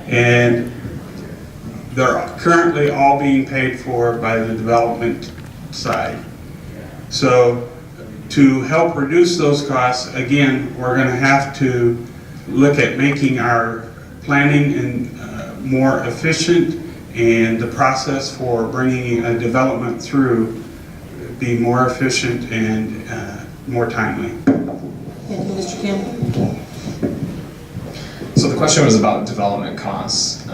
and they're currently all being paid for by the development side. So to help reduce those costs, again, we're going to have to look at making our planning and more efficient, and the process for bringing a development through be more efficient and more timely. Thank you, Mr. Campion. So the question was about development costs.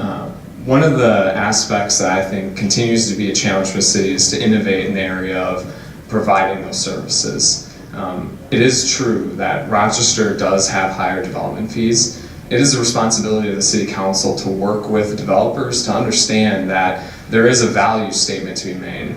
One of the aspects that I think continues to be a challenge for the city is to innovate in the area of providing those services. It is true that Rochester does have higher development fees. It is the responsibility of the City Council to work with developers to understand that there is a value statement to be made.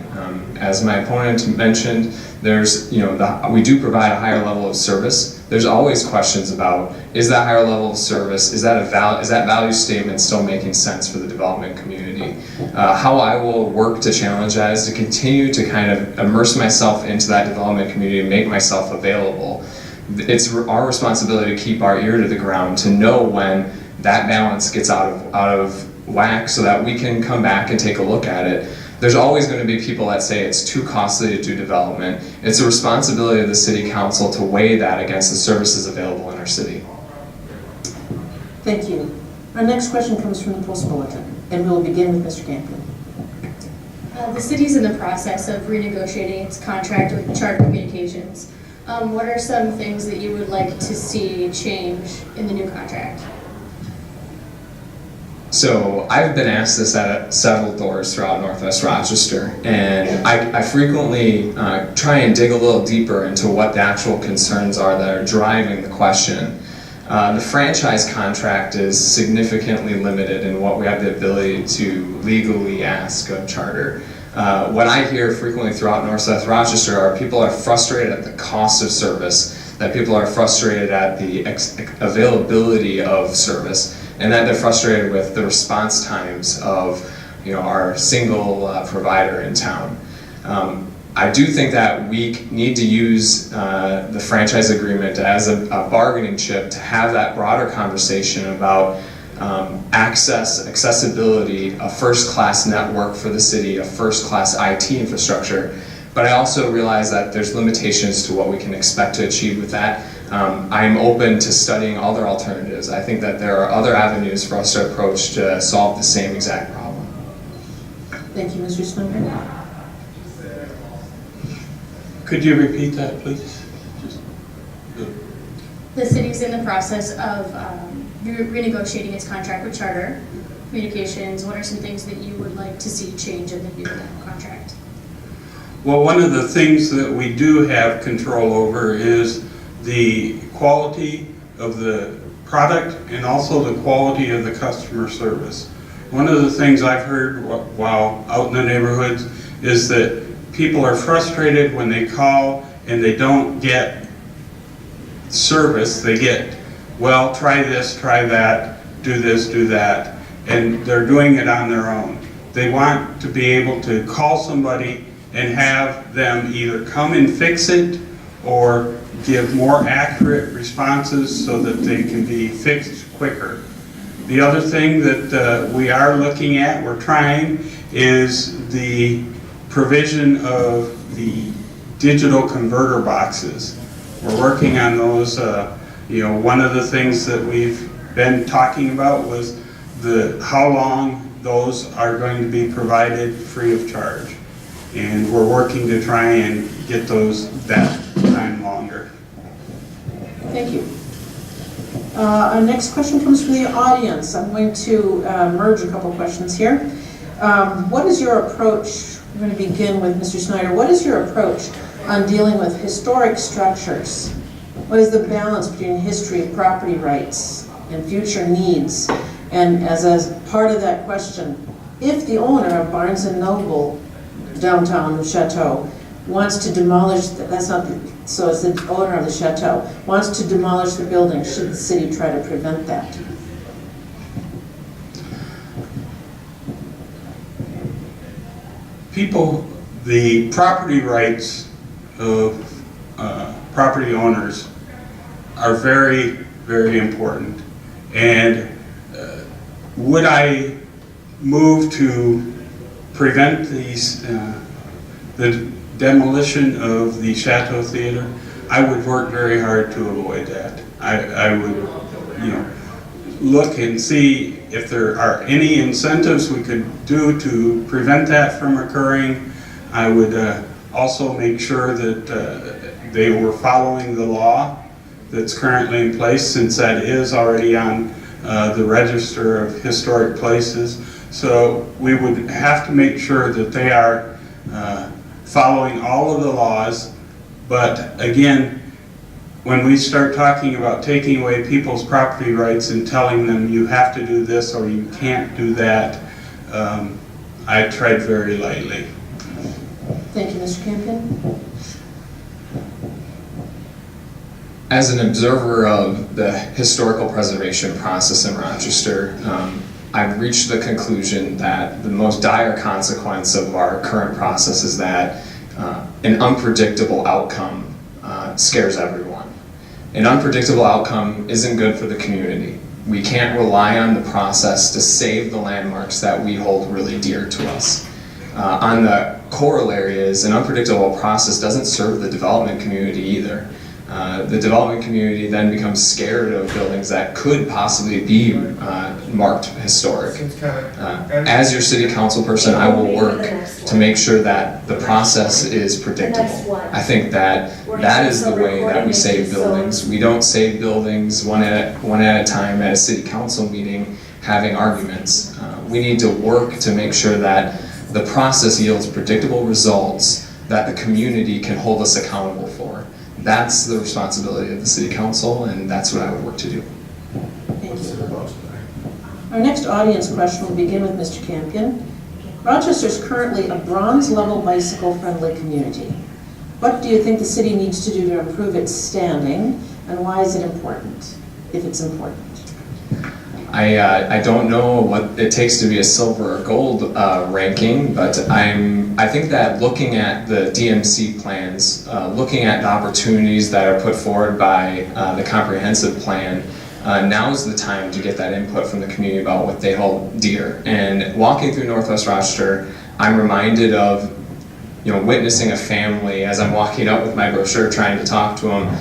As my opponent mentioned, there's, we do provide a higher level of service. There's always questions about, is that higher level of service, is that value statement still making sense for the development community? How I will work to challenge that is to continue to kind of immerse myself into that development community and make myself available. It's our responsibility to keep our ear to the ground, to know when that balance gets out of whack so that we can come back and take a look at it. There's always going to be people that say it's too costly to do development. It's a responsibility of the City Council to weigh that against the services available in our city. Thank you. Our next question comes from the Post Bulletin, and we'll begin with Mr. Campion. The city's in the process of renegotiating its contract with Charter Communications. What are some things that you would like to see change in the new contract? So I've been asked this at several doors throughout Northwest Rochester, and I frequently try and dig a little deeper into what the actual concerns are that are driving the question. The franchise contract is significantly limited in what we have the ability to legally ask of Charter. What I hear frequently throughout Northwest Rochester are people are frustrated at the cost of service, that people are frustrated at the availability of service, and that they're frustrated with the response times of our single provider in town. I do think that we need to use the franchise agreement as a bargaining chip to have that broader conversation about accessibility, a first-class network for the city, a first-class IT infrastructure. But I also realize that there's limitations to what we can expect to achieve with that. I'm open to studying other alternatives. I think that there are other avenues for us to approach to solve the same exact problem. Thank you, Mr. Snyder. Could you repeat that, please? The city's in the process of renegotiating its contract with Charter Communications. What are some things that you would like to see change in the new contract? Well, one of the things that we do have control over is the quality of the product and also the quality of the customer service. One of the things I've heard while out in the neighborhoods is that people are frustrated when they call and they don't get service. They get, well, try this, try that, do this, do that, and they're doing it on their own. They want to be able to call somebody and have them either come and fix it or give more accurate responses so that they can be fixed quicker. The other thing that we are looking at, we're trying, is the provision of the digital converter boxes. We're working on those. One of the things that we've been talking about was how long those are going to be provided free of charge. And we're working to try and get that time longer. Thank you. Our next question comes from the audience. I'm going to merge a couple questions here. What is your approach? I'm going to begin with Mr. Snyder. What is your approach on dealing with historic structures? What is the balance between history, property rights, and future needs? And as part of that question, if the owner of Barnes & Noble downtown, the Chateau, wants to demolish, so it's the owner of the Chateau, wants to demolish the building, should the city try to prevent that? The property rights of property owners are very, very important. And would I move to prevent the demolition of the Chateau Theater? I would work very hard to avoid that. I would, look and see if there are any incentives we could do to prevent that from occurring. I would also make sure that they were following the law that's currently in place, since that is already on the Register of Historic Places. So we would have to make sure that they are following all of the laws. But again, when we start talking about taking away people's property rights and telling them you have to do this or you can't do that, I tread very lightly. Thank you, Mr. Campion. As an observer of the historical preservation process in Rochester, I've reached the conclusion that the most dire consequence of our current process is that an unpredictable outcome scares everyone. An unpredictable outcome isn't good for the community. We can't rely on the process to save the landmarks that we hold really dear to us. On the corollary is, an unpredictable process doesn't serve the development community either. The development community then becomes scared of buildings that could possibly be marked historic. As your city council person, I will work to make sure that the process is predictable. I think that is the way that we save buildings. We don't save buildings one at a time at a city council meeting having arguments. We need to work to make sure that the process yields predictable results that the community can hold us accountable for. That's the responsibility of the city council, and that's what I would work to do. Thank you. Our next audience question will begin with Mr. Campion. Rochester is currently a bronze-level bicycle-friendly community. What do you think the city needs to do to improve its standing, and why is it important, if it's important? I don't know what it takes to be a silver or gold ranking, but I think that looking at the DMC plans, looking at the opportunities that are put forward by the comprehensive plan, now is the time to get that input from the community about what they hold dear. And walking through Northwest Rochester, I'm reminded of witnessing a family as I'm walking up with my brochure trying to talk to them,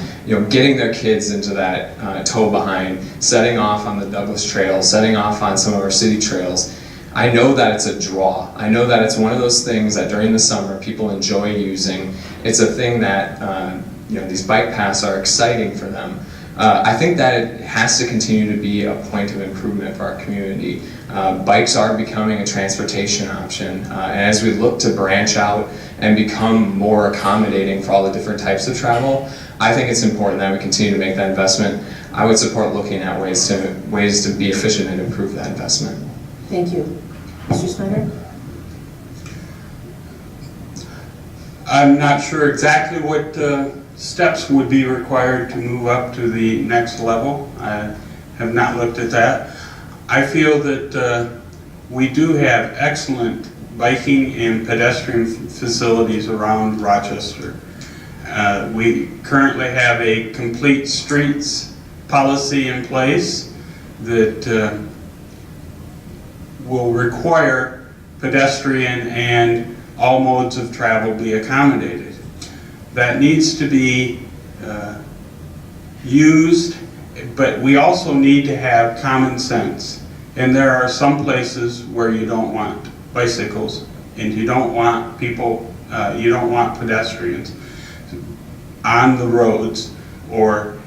getting their kids into that tow behind, setting off on the Douglas Trail, setting off on some of our city trails. I know that it's a draw. I know that it's one of those things that during the summer people enjoy using. It's a thing that these bike paths are exciting for them. I think that it has to continue to be a point of improvement for our community. Bikes are becoming a transportation option, and as we look to branch out and become more accommodating for all the different types of travel, I think it's important that we continue to make that investment. I would support looking at ways to be efficient and improve that investment. Thank you. Mr. Snyder? I'm not sure exactly what steps would be required to move up to the next level. I have not looked at that. I feel that we do have excellent biking and pedestrian facilities around Rochester. We currently have a complete streets policy in place that will require pedestrian and all modes of travel be accommodated. That needs to be used, but we also need to have common sense. And there are some places where you don't want bicycles and you don't want people, you don't want pedestrians on the roads or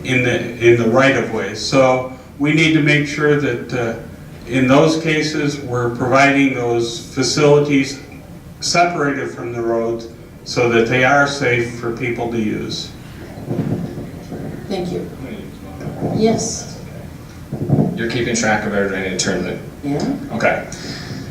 in the right-of-way. So we need to make sure that in those cases we're providing those facilities separated from the roads so that they are safe for people to use. Thank you. Yes? You're keeping track of everybody to turn the... Yeah? Okay.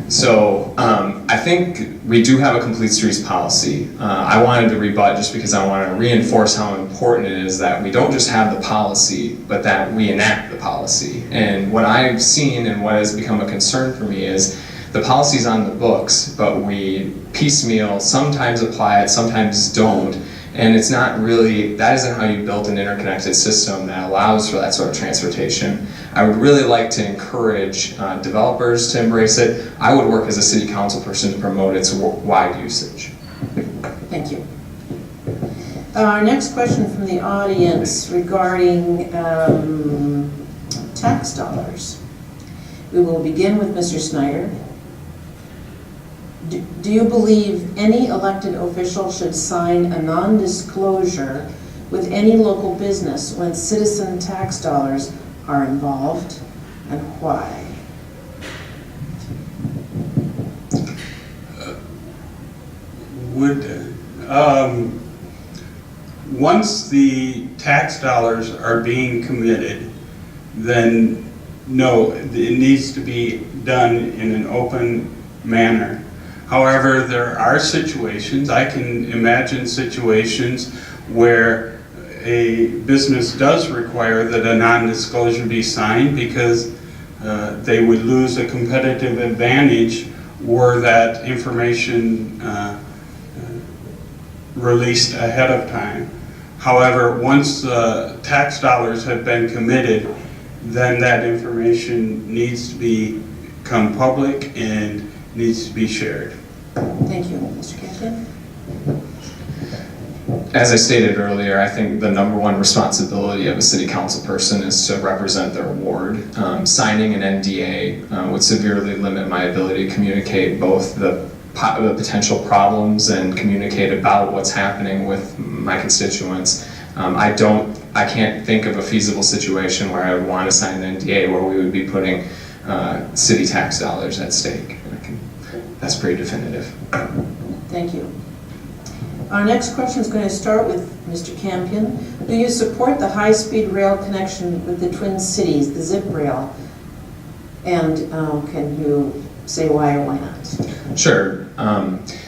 So I think we do have a complete streets policy. I wanted to rebut just because I want to reinforce how important it is that we don't just have the policy, but that we enact the policy. And what I've seen and what has become a concern for me is the policy's on the books, but we piecemeal, sometimes apply it, sometimes don't. And it's not really, that isn't how you build an interconnected system that allows for that sort of transportation. I would really like to encourage developers to embrace it. I would work as a city council person to promote its wide usage. Thank you. Our next question from the audience regarding tax dollars. We will begin with Mr. Snyder. Do you believe any elected official should sign a non-disclosure with any local business when citizen tax dollars are involved, and why? Once the tax dollars are being committed, then no, it needs to be done in an open manner. However, there are situations, I can imagine situations where a business does require that a non-disclosure be signed because they would lose a competitive advantage were that information released ahead of time. However, once the tax dollars have been committed, then that information needs to become public and needs to be shared. Thank you. Mr. Campion? As I stated earlier, I think the number one responsibility of a city council person is to represent their ward. Signing an NDA would severely limit my ability to communicate both the potential problems and communicate about what's happening with my constituents. I can't think of a feasible situation where I would want to sign an NDA where we would be putting city tax dollars at stake. That's pretty definitive. Thank you. Our next question is going to start with Mr. Campion. Do you support the high-speed rail connection with the Twin Cities, the zip rail? And can you say why or why not? Sure.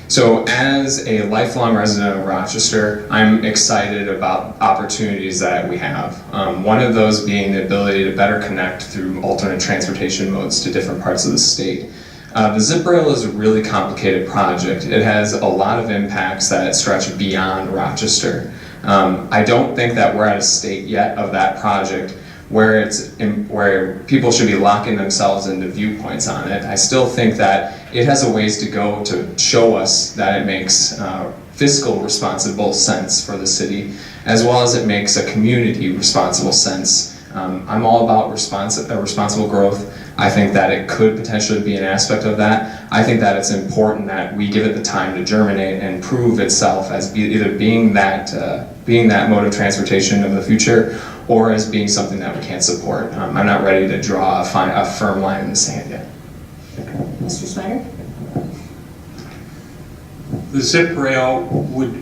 So as a lifelong resident of Rochester, I'm excited about opportunities that we have. One of those being the ability to better connect through alternate transportation modes to different parts of the state. The zip rail is a really complicated project. It has a lot of impacts that stretch beyond Rochester. I don't think that we're at a state yet of that project where people should be locking themselves into viewpoints on it. I still think that it has a ways to go to show us that it makes fiscal responsible sense for the city, as well as it makes a community responsible sense. I'm all about responsible growth. I think that it could potentially be an aspect of that. I think that it's important that we give it the time to germinate and prove itself as either being that mode of transportation of the future, or as being something that we can't support. I'm not ready to draw a firm line in the sand yet. Mr. Snyder? The zip rail would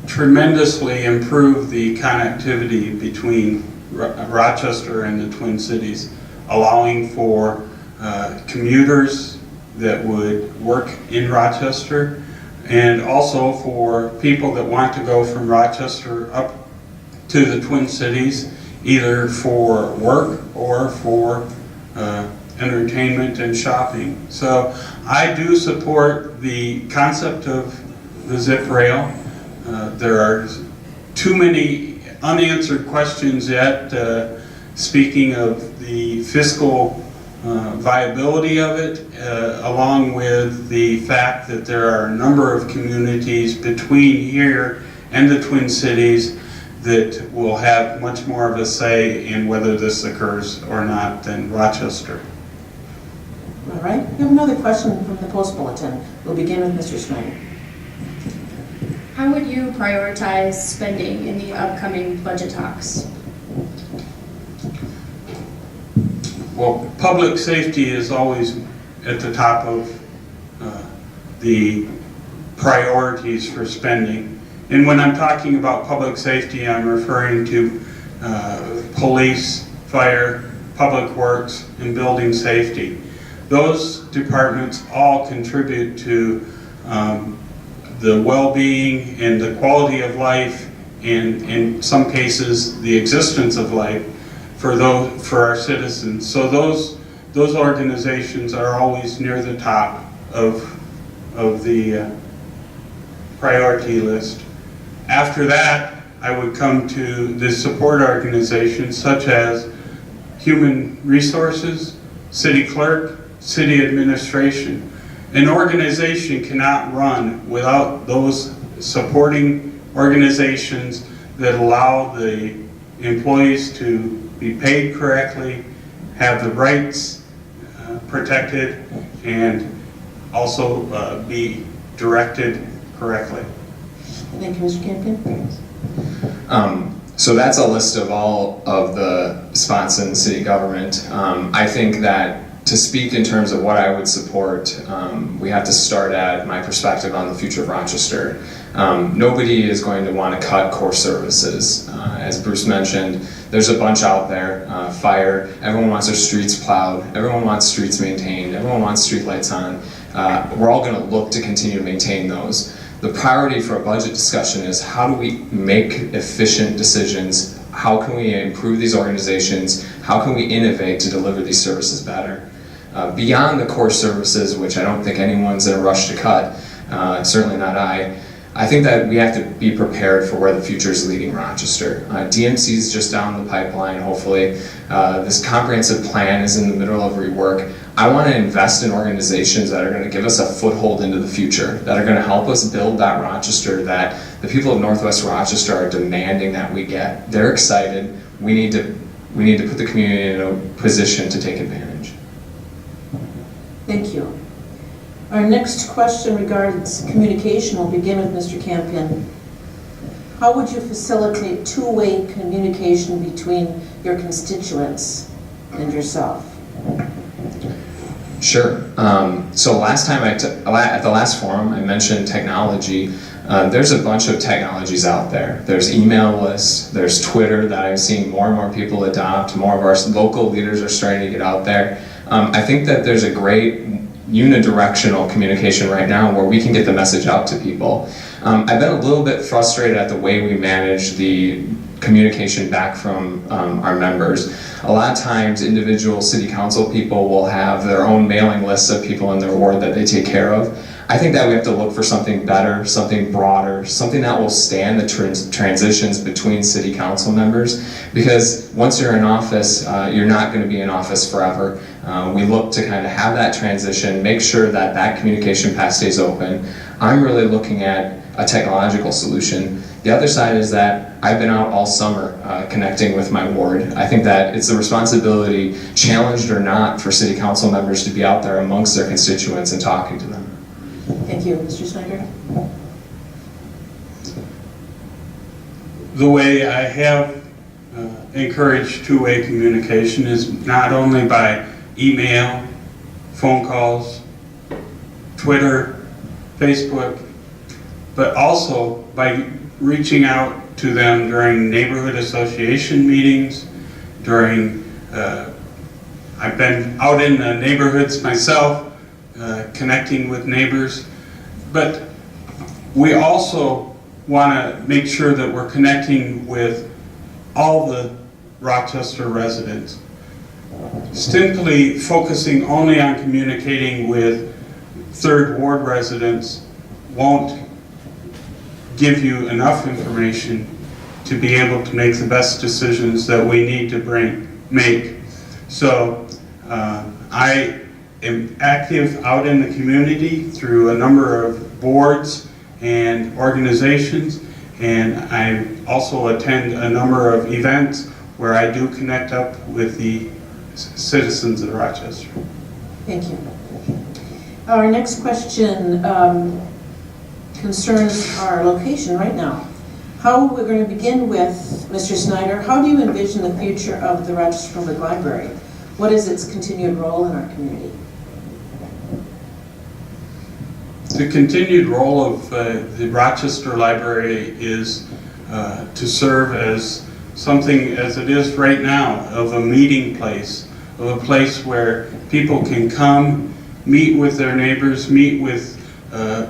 tremendously improve the connectivity between Rochester and the Twin Cities, allowing for commuters that would work in Rochester, and also for people that want to go from Rochester up to the Twin Cities, either for work or for entertainment and shopping. So I do support the concept of the zip rail. There are too many unanswered questions yet, speaking of the fiscal viability of it, along with the fact that there are a number of communities between here and the Twin Cities that will have much more of a say in whether this occurs or not than Rochester. All right. We have another question from the Post Bulletin. We'll begin with Mr. Snyder. How would you prioritize spending in the upcoming budget talks? Well, public safety is always at the top of the priorities for spending. And when I'm talking about public safety, I'm referring to police, fire, public works, and building safety. Those departments all contribute to the well-being and the quality of life, and in some cases, the existence of life for our citizens. So those organizations are always near the top of the priority list. After that, I would come to the support organizations such as human resources, city clerk, city administration. An organization cannot run without those supporting organizations that allow the employees to be paid correctly, have the rights protected, and also be directed correctly. Thank you, Mr. Campion. So that's a list of all of the spots in city government. I think that to speak in terms of what I would support, we have to start at my perspective on the future of Rochester. Nobody is going to want to cut core services. As Bruce mentioned, there's a bunch out there. Fire, everyone wants their streets plowed, everyone wants streets maintained, everyone wants street lights on. We're all going to look to continue to maintain those. The priority for a budget discussion is how do we make efficient decisions? How can we improve these organizations? How can we innovate to deliver these services better? Beyond the core services, which I don't think anyone's in a rush to cut, certainly not I think that we have to be prepared for where the future is leading Rochester. DMC is just down the pipeline, hopefully. This comprehensive plan is in the middle of rework. I want to invest in organizations that are going to give us a foothold into the future, that are going to help us build that Rochester that the people of Northwest Rochester are demanding that we get. They're excited. We need to put the community in a position to take advantage. Thank you. Our next question regards communication. We'll begin with Mr. Campion. How would you facilitate two-way communication between your constituents and yourself? Sure. So last time at the last forum, I mentioned technology. There's a bunch of technologies out there. There's email lists, there's Twitter that I'm seeing more and more people adopt. More of our local leaders are starting to get out there. I think that there's a great unidirectional communication right now where we can get the message out to people. I've been a little bit frustrated at the way we manage the communication back from our members. A lot of times individual city council people will have their own mailing lists of people in their ward that they take care of. I think that we have to look for something better, something broader, something that will stand the transitions between city council members, because once you're in office, you're not going to be in office forever. We look to kind of have that transition, make sure that that communication path stays open. I'm really looking at a technological solution. The other side is that I've been out all summer connecting with my ward. I think that it's a responsibility, challenged or not, for city council members to be out there amongst their constituents and talking to them. Thank you. Mr. Snyder? The way I have encouraged two-way communication is not only by email, phone calls, Twitter, Facebook, but also by reaching out to them during neighborhood association meetings, during, I've been out in the neighborhoods myself, connecting with neighbors, but we also want to make sure that we're connecting with all the Rochester residents. Simply focusing only on communicating with Third Ward residents won't give you enough information to be able to make the best decisions that we need to make. So I am active out in the community through a number of boards and organizations, and I also attend a number of events where I do connect up with the citizens of Rochester. Thank you. Our next question concerns our location right now. We're going to begin with Mr. Snyder. How do you envision the future of the Rochester Public Library? What is its continued role in our community? The continued role of the Rochester Library is to serve as something as it is right now, of a meeting place, of a place where people can come, meet with their neighbors, meet with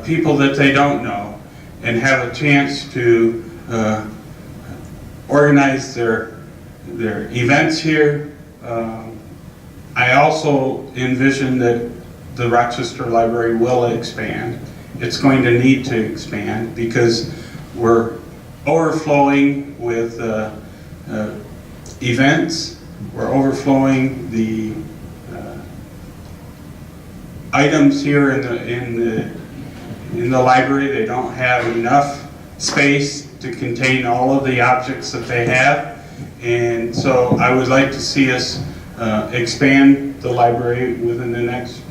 people that they don't know, and have a chance to organize their events here. I also envision that the Rochester Library will expand. It's going to need to expand because we're overflowing with events, we're overflowing. The items here in the library, they don't have enough space to contain all of the objects that they have, and so I would like to see us expand the library within the next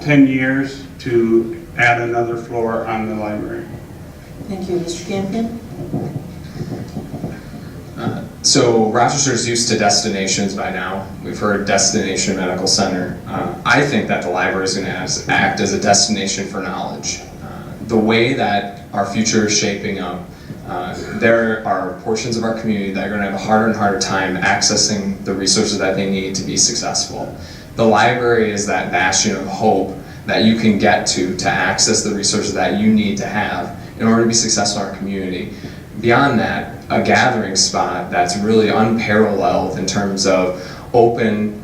10 years to add another floor on the library. Thank you. Mr. Campion? So Rochester's used to destinations by now. We've heard destination medical center. I think that the library is going to act as a destination for knowledge. The way that our future is shaping up, there are portions of our community that are going to have a harder and harder time accessing the resources that they need to be successful. The library is that bastion of hope that you can get to access the resources that you need to have in order to be successful in our community. Beyond that, a gathering spot that's really unparalleled in terms of open,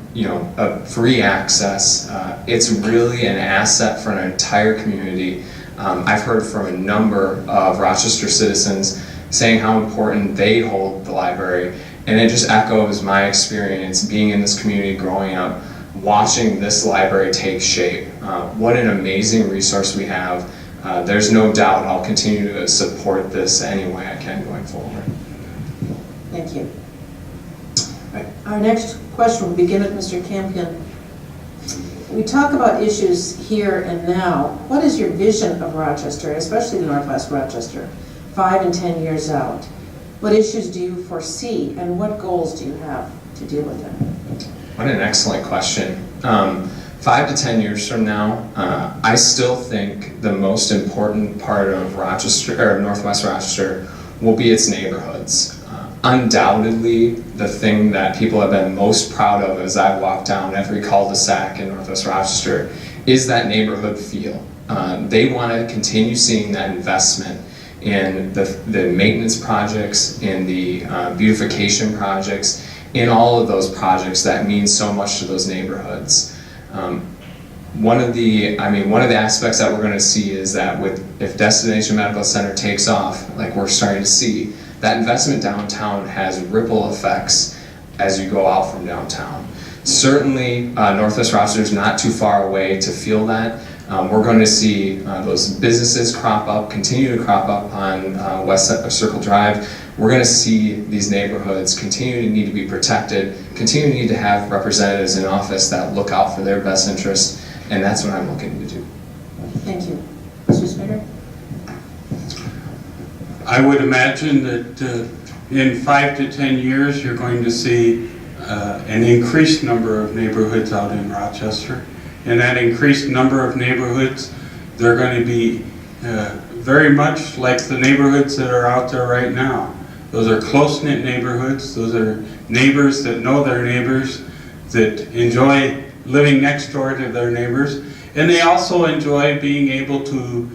free access. It's really an asset for an entire community. I've heard from a number of Rochester citizens saying how important they hold the library, and it just echoes my experience being in this community growing up, watching this library take shape. What an amazing resource we have. There's no doubt I'll continue to support this any way I can going forward. Thank you. All right, our next question will begin with Mr. Campion. We talk about issues here and now. What is your vision of Rochester, especially Northwest Rochester, 5 and 10 years out? What issues do you foresee, and what goals do you have to deal with them? What an excellent question. 5 to 10 years from now, I still think the most important part of Rochester, or Northwest Rochester, will be its neighborhoods. Undoubtedly, the thing that people have been most proud of as I walk down every cul-de-sac in Northwest Rochester is that neighborhood feel. They want to continue seeing that investment in the maintenance projects, in the beautification projects, in all of those projects that mean so much to those neighborhoods. One of the aspects that we're going to see is that if Destination Medical Center takes off, like we're starting to see, that investment downtown has ripple effects as you go out from downtown. Certainly, Northwest Rochester is not too far away to feel that. We're going to see those businesses continue to crop up on West Circle Drive. We're going to see these neighborhoods continue to need to be protected, continue to need to have representatives in office that look out for their best interests, and that's what I'm looking to do. Thank you. Mr. Snyder? I would imagine that in 5 to 10 years, you're going to see an increased number of neighborhoods out in Rochester. And that increased number of neighborhoods, they're going to be very much like the neighborhoods that are out there right now. Those are close-knit neighborhoods. Those are neighbors that know their neighbors, that enjoy living next door to their neighbors. And they also enjoy being able to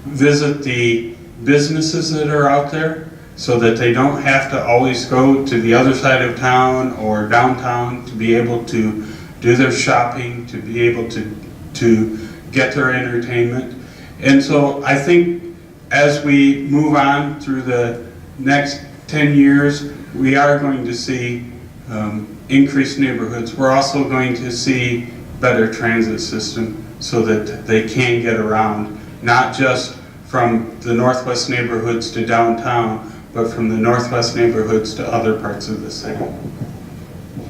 visit the businesses that are out there so that they don't have to always go to the other side of town or downtown to be able to do their shopping, to be able to get their entertainment. And so I think as we move on through the next 10 years, we are going to see increased neighborhoods. We're also going to see better transit system so that they can get around, not just from the northwest neighborhoods to downtown, but from the northwest neighborhoods to other parts of the city.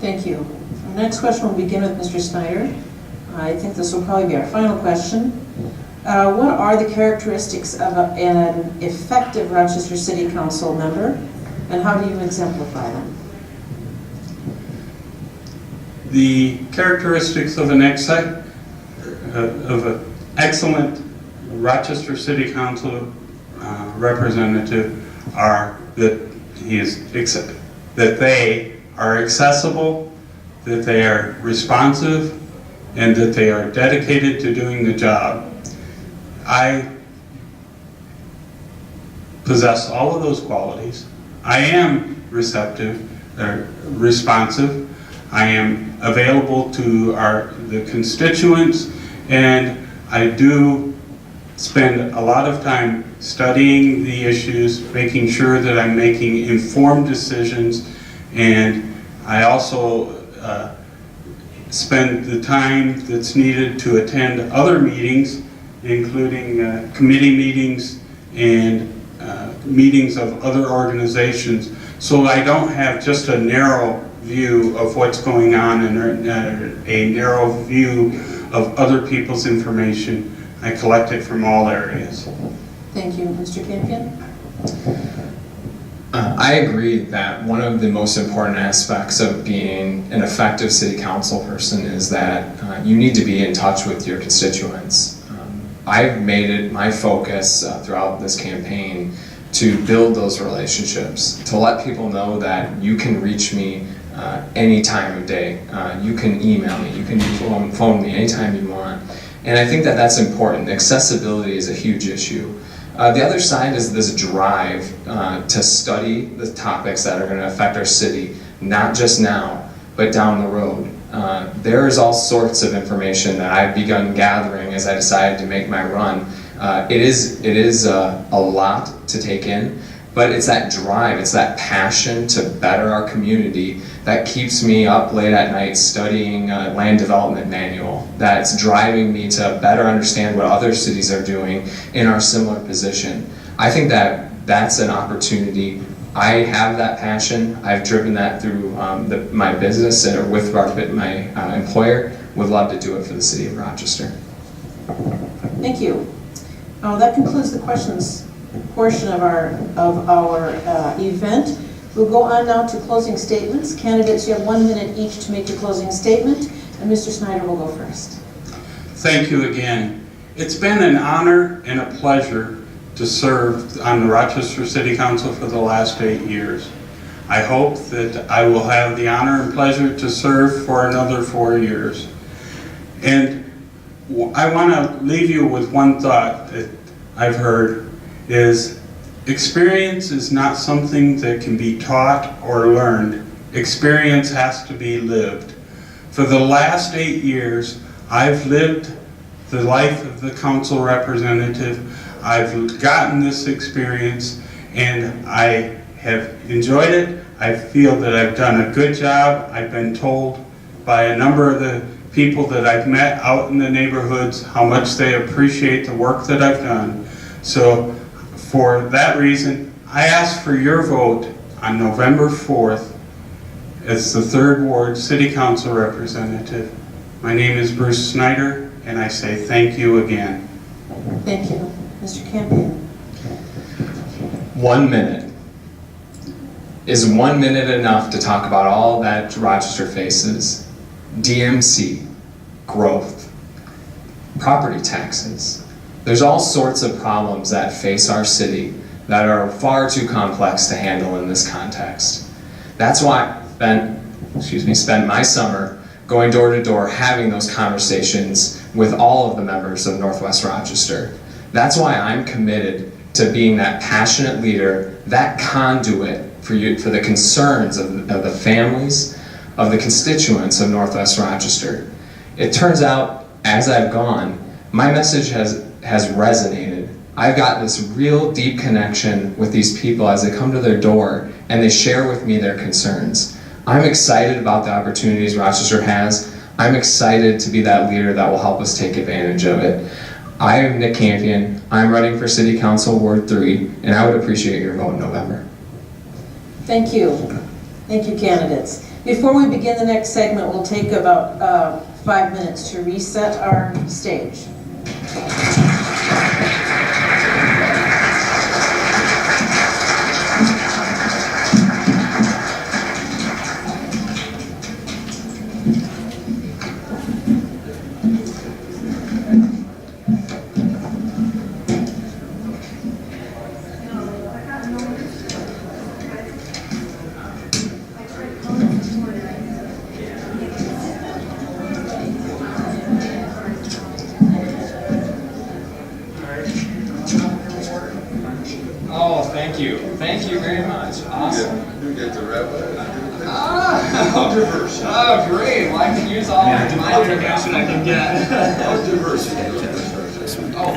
Thank you. Our next question will begin with Mr. Snyder. I think this will probably be our final question. What are the characteristics of an effective Rochester City Council member, and how do you exemplify them? The characteristics of an excellent Rochester City Council representative are that they are accessible, that they are responsive, and that they are dedicated to doing the job. I possess all of those qualities. I am receptive, responsive. I am available to the constituents, and I do spend a lot of time studying the issues, making sure that I'm making informed decisions, And I also spend the time that's needed to attend other meetings, including committee meetings and meetings of other organizations, so I don't have just a narrow view of what's going on and a narrow view of other people's information. I collect it from all areas. Thank you. Mr. Campion? I agree that one of the most important aspects of being an effective city council person is that you need to be in touch with your constituents. I've made it my focus throughout this campaign to build those relationships, to let people know that you can reach me any time of day. You can email me, you can phone me anytime you want. And I think that that's important. Accessibility is a huge issue. The other side is this drive to study the topics that are going to affect our city, not just now, but down the road. There is all sorts of information that I've begun gathering as I decided to make my run. It is a lot to take in, but it's that drive, it's that passion to better our community that keeps me up late at night studying land development manual, that's driving me to better understand what other cities are doing in our similar position. I think that that's an opportunity. I have that passion. I've driven that through my business and with my employer. Would love to do it for the city of Rochester. Thank you. That concludes the questions portion of our event. We'll go on now to closing statements. Candidates, you have 1 minute each to make your closing statement, and Mr. Snyder will go first. Thank you again. It's been an honor and a pleasure to serve on the Rochester City Council for the last 8 years. I hope that I will have the honor and pleasure to serve for another 4 years. And I want to leave you with one thought that I've heard is experience is not something that can be taught or learned. Experience has to be lived. For the last 8 years, I've lived the life of the council representative. I've gotten this experience and I have enjoyed it. I feel that I've done a good job. I've been told by a number of the people that I've met out in the neighborhoods how much they appreciate the work that I've done. So for that reason, I ask for your vote on November 4th as the 3rd Ward City Council representative. My name is Bruce Snyder, and I say thank you again. Thank you. Mr. Campion. 1 minute. Is 1 minute enough to talk about all that Rochester faces? DMC, growth, property taxes. There's all sorts of problems that face our city that are far too complex to handle in this context. That's why I spent my summer going door to door having those conversations with all of the members of Northwest Rochester. That's why I'm committed to being that passionate leader, that conduit for the concerns of the families, of the constituents of Northwest Rochester. It turns out, as I've gone, my message has resonated. I've got this real deep connection with these people as they come to their door and they share with me their concerns. I'm excited about the opportunities Rochester has. I'm excited to be that leader that will help us take advantage of it. I am Nick Campion. I'm running for City Council Ward 3, and I would appreciate your vote in November. Thank you. Thank you, candidates. Before we begin the next segment, we'll take about 5 minutes to reset our stage. Oh, thank you. Thank you very much. Awesome. You get the revenue. Oh, great. Well, I can use all my information I can get. How's diversity? Oh,